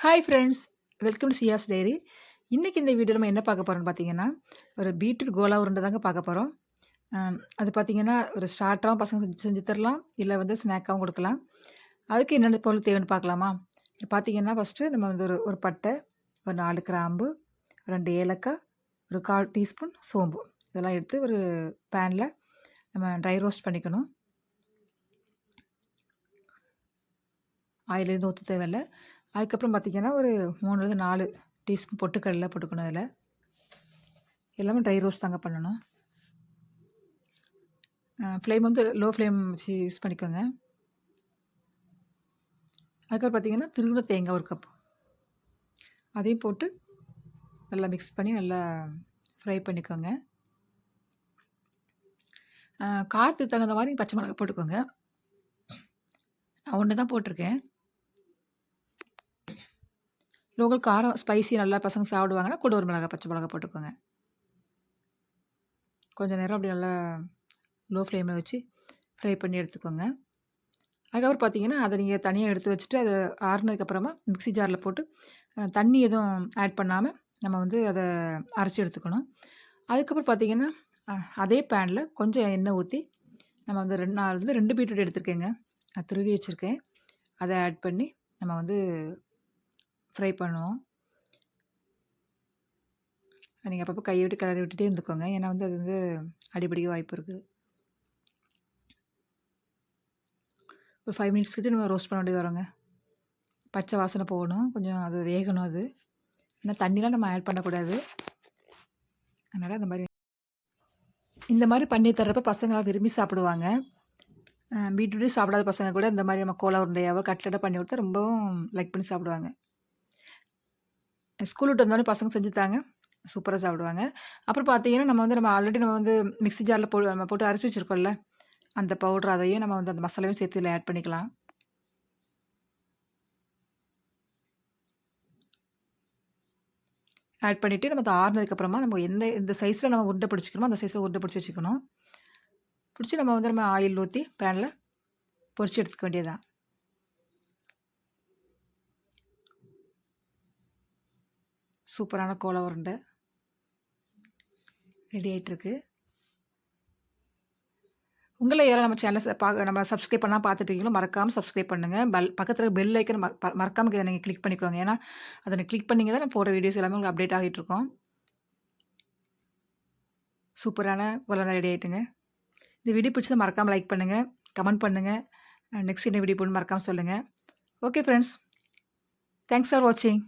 Hi friends, welcome to சியாஸ் diary. இன்றைக்கி இந்த வீடியோவில் நம்ம என்ன பார்க்க போகிறோம்னு பார்த்தீங்கன்னா, ஒரு பீட்ரூட் கோலா உருண்டை தாங்க பார்க்க போகிறோம். அது பார்த்தீங்கன்னா, ஒரு ஸ்டார்ட்டராகவும் பசங்க செஞ்சு தரலாம், இல்லை வந்து ஸ்நாக்காகவும் கொடுக்கலாம். அதுக்கு என்னென்ன பொருள் தேவைன்னு பார்க்கலாமா? இப்போ பார்த்தீங்கன்னா, ஃபஸ்ட்டு நம்ம வந்து ஒரு ஒரு பட்டை, ஒரு 4 கிராம்பு, 2 ஏலக்காய், ஒரு 1/4 டீஸ்பூன் சோம்பு இதெல்லாம் எடுத்து ஒரு பேனில் நம்ம ட்ரை ரோஸ்ட் பண்ணிக்கணும். ஆயில் எதுவும் ஊற்ற தேவையில்ல. அதுக்கப்புறம் பார்த்திங்கன்னா, ஒரு 3லேருந்து 4 டீஸ்பூன் பொட்டுக்கடலை போட்டுக்கணும். அதில் எல்லாமே ட்ரை ரோஸ்ட் தாங்க பண்ணணும். ஃப்ளேம் வந்து லோ ஃப்ளேம் வச்சு யூஸ் பண்ணிக்கோங்க. அதுக்கப்புறம் பார்த்திங்கன்னா, திருவின தேங்காய் 1 கப் அதையும் போட்டு நல்லா மிக்ஸ் பண்ணி நல்லா ஃப்ரை பண்ணிக்கோங்க. காரத்துக்கு தகுந்த மாதிரி பச்சை மிளகாய் போட்டுக்கோங்க. நான் 1 தான் போட்டிருக்கேன். உங்களுக்கு காரம் ஸ்பைசி நல்லா பசங்க சாப்பிடுவாங்கன்னா கூட ஒரு மிளகாய் பச்சை மிளகாய் போட்டுக்கோங்க. கொஞ்சம் நேரம் அப்படி நல்லா லோ ஃப்ளேமில் வச்சு ஃப்ரை பண்ணி எடுத்துக்கோங்க. அதுக்கப்புறம் பார்த்தீங்கன்னா, அதை நீங்கள் தனியாக எடுத்து வச்சுட்டு அதை ஆறுனதுக்கப்புறமா மிக்ஸி ஜாரில் போட்டு தண்ணி எதுவும் ஆட் பண்ணாமல் நம்ம வந்து அதை அரைச்சி எடுத்துக்கணும். அதுக்கப்புறம் பார்த்தீங்கன்னா, அதே பேனில் கொஞ்சம் எண்ணெய் ஊற்றி நம்ம வந்து நான் வந்து 2 பீட்ரூட் எடுத்துருக்கேங்க. நான் துருவி வச்சுருக்கேன். அதை ஆட் பண்ணி நம்ம வந்து ஃப்ரை பண்ணுவோம். நீங்கள் அப்பப்போ கையை விட்டு கிளறி விட்டுட்டே இருந்துக்கோங்க. ஏன்னா வந்து அது வந்து அடிபிடிக்க வாய்ப்பு இருக்குது. ஒரு 5 மினிட்ஸ் கிட்ட நம்ம ரோஸ்ட் பண்ண வேண்டியது வரோங்க. பச்சை வாசனை போகணும், கொஞ்சம் அது வேகணும். அது ஏன்னா தண்ணிலாம் நம்ம ஆட் பண்ணக்கூடாது. அதனால் இந்த மாதிரி பண்ணி தர்றப்ப பசங்களாம் விரும்பி சாப்பிடுவாங்க. பீட்ரூட்டே சாப்பிடாத பசங்க கூட இந்த மாதிரி நம்ம கோலா உருண்டையாவோ கட்லெட்டாக பண்ணி கொடுத்தா ரொம்பவும் லைக் பண்ணி சாப்பிடுவாங்க. ஸ்கூல் விட்டு வந்தோடனே பசங்க செஞ்சு தாங்க சூப்பராக சாப்பிடுவாங்க. அப்புறம் பார்த்தீங்கன்னா, நம்ம ஆல்ரெடி மிக்ஸி ஜாரில் நம்ம போட்டு அரைச்சி வச்சுருக்கோம்ல, அந்த பவுடர் அதையும் நம்ம வந்து அந்த மசாலாவையும் சேர்த்து இதில் ஆட் பண்ணிக்கலாம். ஆட் பண்ணிவிட்டு நம்ம அதை ஆறுனதுக்கப்புறமா நம்ம எந்த சைஸில் நம்ம உருண்டை பிடிச்சிக்கணுமோ அந்த சைஸில் உருண்டை பிடிச்சி வச்சுக்கணும். பிடிச்சி நம்ம ஆயில் ஊற்றி பேனில் பொரிச்சு எடுத்துக்க வேண்டியதுதான். சூப்பரான கோலா உருண்டை ரெடி ஆகிட்டுருக்கு. உங்களை யாரும் நம்ம சேனலை நம்ம சப்ஸ்கிரைப் பண்ணால் பார்த்துட்டீங்களோ மறக்காமல் சப்ஸ்கிரைப் பண்ணுங்கள். பக்கத்தில் பெல் ஐக்கன் மறக்காமல் நீங்கள் கிளிக் பண்ணிக்கோங்க. ஏன்னா அதை கிளிக் பண்ணிங்க தான் நான் போகிற வீடியோஸ் எல்லாமே உங்களுக்கு அப்டேட் ஆகிட்டுருக்கோம். சூப்பரான கோலா ரெடி ஆகிட்டுங்க. இந்த வீடியோ பிடிச்சதை மறக்காமல் லைக் பண்ணுங்கள், கமெண்ட் பண்ணுங்கள். நெக்ஸ்ட் என்ன வீடியோ போடணும்னு மறக்காமல் சொல்லுங்கள். ஓகே ஃப்ரெண்ட்ஸ், தேங்க்ஸ் ஃபார் வாட்சிங்.